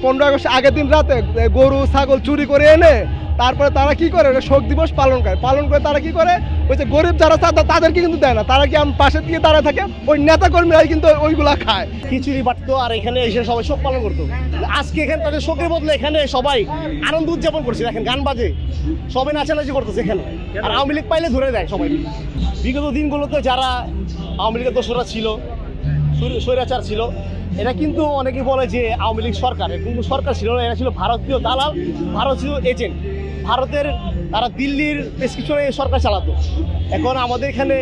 15 August আগের দিন রাতে গরু ছাগল চুরি করে এনে তারপরে তারা কি করে শোক দিবস পালন করে তারা কি করে ওই যে গরিব যারা তাদেরকে কিন্তু দেয় না, তারা কি পাশে দিয়ে দাঁড়ায় থাকে, ওই নেতা কর্মীরাই কিন্তু ওইগুলা খায়। খিচুড়ি বাটতো আর এখানে এসে সবাই শোক পালন করতো। আজকে এখানে তাদের শোকের বদলে এখানে সবাই আনন্দ উদযাপন করছে, দেখেন গান বাজে, সবাই নাচানাচি করতেছে এখানে। আর আওয়ামী লীগ পাইলে ধরে দেয় সবাই। বিগত দিনগুলোতে যারা আওয়ামী লীগের দোসররা ছিল, স্বৈরাচার ছিল, এরা কিন্তু অনেকে বলে যে আওয়ামী লীগ সরকার, কিন্তু সরকার ছিল না, এরা ছিল ভারতীয় দালাল, ভারত ছিল এজেন্ট, ভারতের তারা দিল্লির প্রেসক্রিপশনে সরকার চালাতো। এখন আমাদের এখানে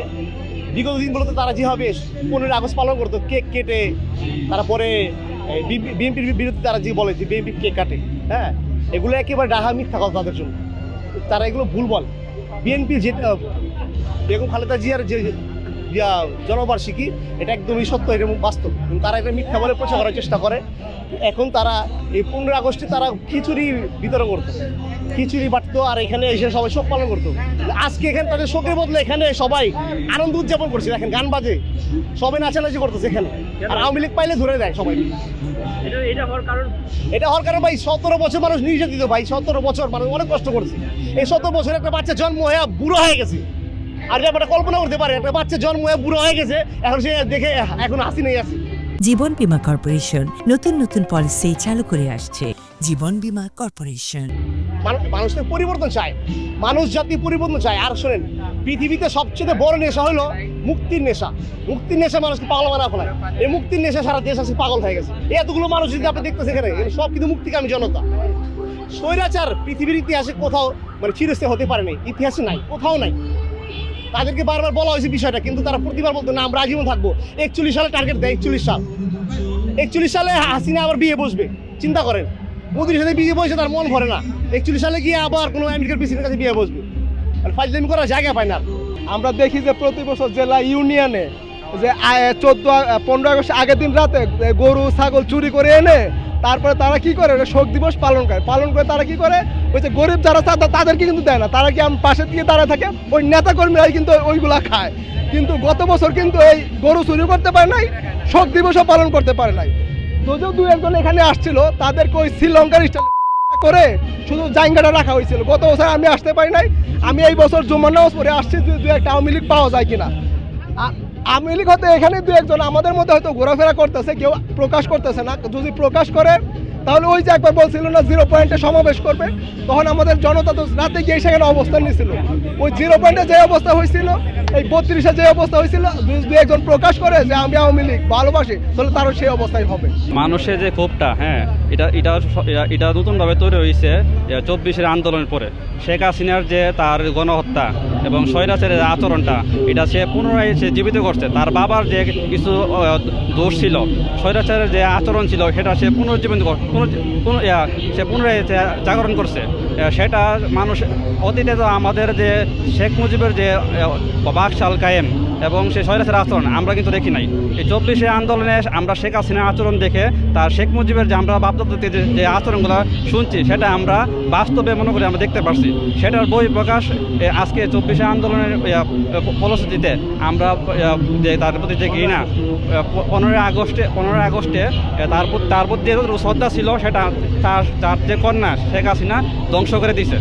বিগত দিনগুলোতে তারা যেভাবে 15 আগস্ট পালন করতো, কেক কেটে, তারপরে বিএনপির বিরুদ্ধে তারা যে বলে যে বিএনপি কেক কাটে, হ্যাঁ, এগুলো একেবারে ডাহা মিথ্যা কথা তাদের জন্য, তারা এগুলো ভুল বল। বিএনপি যেটা বেগম খালেদা জিয়ার যে জনবার্ষিকী, এটা একদমই সত্য, এটা বাস্তব, কিন্তু তারা এটা মিথ্যা বলে প্রচার করার চেষ্টা করে। এখন তারা এই 15 আগস্টে তারা খিচুড়ি বিতরণ করতো, খিচুড়ি বাটতো আর এখানে এসে সবাই শোক পালন করতো। আজকে এখানে তাদের শোকের বদলে এখানে সবাই আনন্দ উদযাপন করছে, দেখেন গান বাজে, সবাই নাচানাচি করতেছে এখানে। আর আওয়ামী লীগ পাইলে ধরে দেয় সবাই। এটা হওয়ার কারণ ভাই 17 বছর মানুষ নির্যাতিত, ভাই 17 বছর মানুষ অনেক কষ্ট করছে। এই 17 বছর একটা বাচ্চা জন্ম হয়ে বুড়ো হয়ে গেছে, আর ব্যাপারটা কল্পনা করতে পারে, একটা বাচ্চা জন্ম হয়ে বুড়ো হয়ে গেছে, এখন সে দেখে এখন হাসি নেই আছে। জীবন বীমা কর্পোরেশন নতুন নতুন পলিসি চালু করে আসছে। জীবন বীমা কর্পোরেশন মানুষ তো পরিবর্তন চায়, মানুষ জাতি পরিবর্তন চায়। আর শোনেন, পৃথিবীতে সবচেয়ে বড় নেশা হলো মুক্তির নেশা। মুক্তির নেশা মানুষকে পাগল বানা ফেলায়। এই মুক্তির নেশা সারা দেশ আছে পাগল হয়ে গেছে। এতগুলো মানুষ যদি আপনি দেখতেছেন এখানে, সব কিন্তু মুক্তিকামী জনতা। স্বৈরাচার পৃথিবীর ইতিহাসে কোথাও মানে চিরস্থায়ী হতে পারে নাই, ইতিহাসে নাই, কোথাও নাই। তাদেরকে বারবার বলা হয়েছে বিষয়টা, কিন্তু তারা প্রতিবার বলতো না আমরা আজীবন থাকবো। 41 সালে টার্গেট দেয়, 41 সালে হাসিনা আবার বিয়ে বসবে, চিন্তা করেন। মোদির সাথে বিয়ে বসে তার মন ভরে না, 41 সালে গিয়ে আবার কোনো আমেরিকার প্রেসিডেন্টের কাছে বিয়ে বসবে, আর ফাইজলামি করার জায়গা পায় না। আমরা দেখি যে প্রতি বছর জেলা ইউনিয়নে যে 15 আগস্ট আগের দিন রাতে গরু ছাগল চুরি করে এনে তারপরে তারা কি করে শোক দিবস পালন করে তারা কি করে ওই যে গরিব যারা তাদেরকে কিন্তু দেয় না, তারা কি পাশে দিয়ে দাঁড়ায় থাকে, ওই নেতা কর্মীরাই কিন্তু ওইগুলা খায়। কিন্তু গত বছর কিন্তু এই গরু চুরি করতে পারে নাই, শোক দিবসও পালন করতে পারে নাই। যদিও 2-1 এখানে আসছিল, তাদেরকে ওই শ্রীলঙ্কার স্টাইল করে শুধু জায়গাটা রাখা হয়েছিল। গত বছর আমি আসতে পারি নাই, আমি এই বছর জুমার নামাজ পড়ে আসছি, 2-1টা আওয়ামী লীগ পাওয়া যায় কিনা। আওয়ামী লীগ হয়তো এখানে 2-1 আমাদের মধ্যে হয়তো ঘোরাফেরা করতেছে, কেউ প্রকাশ করতেছে না। যদি প্রকাশ করে তাহলে ওই যে একবার বলছিল না 0 পয়েন্টে সমাবেশ করবে, তখন আমাদের জনতা তো রাতে গিয়ে সেখানে অবস্থান নিয়েছিল। ওই 0 পয়েন্টে যে অবস্থা হয়েছিল, এই 32-এ যে অবস্থা হয়েছিল, 2-1 প্রকাশ করে যে আমি আওয়ামী লীগ ভালোবাসি, তাহলে তারও সেই অবস্থায় হবে। মানুষের যে ক্ষোভটা, হ্যাঁ, এটা নতুনভাবে তৈরি হয়েছে 24-এর আন্দোলনের পরে। শেখ হাসিনার যে তার গণহত্যা এবং স্বৈরাচারের আচরণটা, এটা সে পুনরায় সে জীবিত করছে। তার বাবার যে কিছু দোষ ছিল, স্বৈরাচারের যে আচরণ ছিল, সেটা সে পুনরুজ্জীবন সে পুনরায় জাগরণ করছে। সেটা মানুষ অতীতে তো আমাদের যে শেখ মুজিবের যে বাকশাল কায়েম এবং সে স্বৈরাচারের আচরণ আমরা কিন্তু দেখি নাই। এই 24-এর আন্দোলনে আমরা শেখ হাসিনার আচরণ দেখে তার শেখ মুজিবের যে আমরা বাপদাদাতে যে আচরণগুলো শুনছি, সেটা আমরা বাস্তবে মনে করি আমরা দেখতে পারছি। সেটার বহিঃপ্রকাশ আজকে 24-এর আন্দোলনের ফলশ্রুতিতে আমরা যে তার প্রতি যে ঘৃণা, 15 আগস্টে তার প্রতি যে শ্রদ্ধা ছিল, সেটা তার যে কন্যা শেখ হাসিনা ধ্বংস করে দিয়েছে।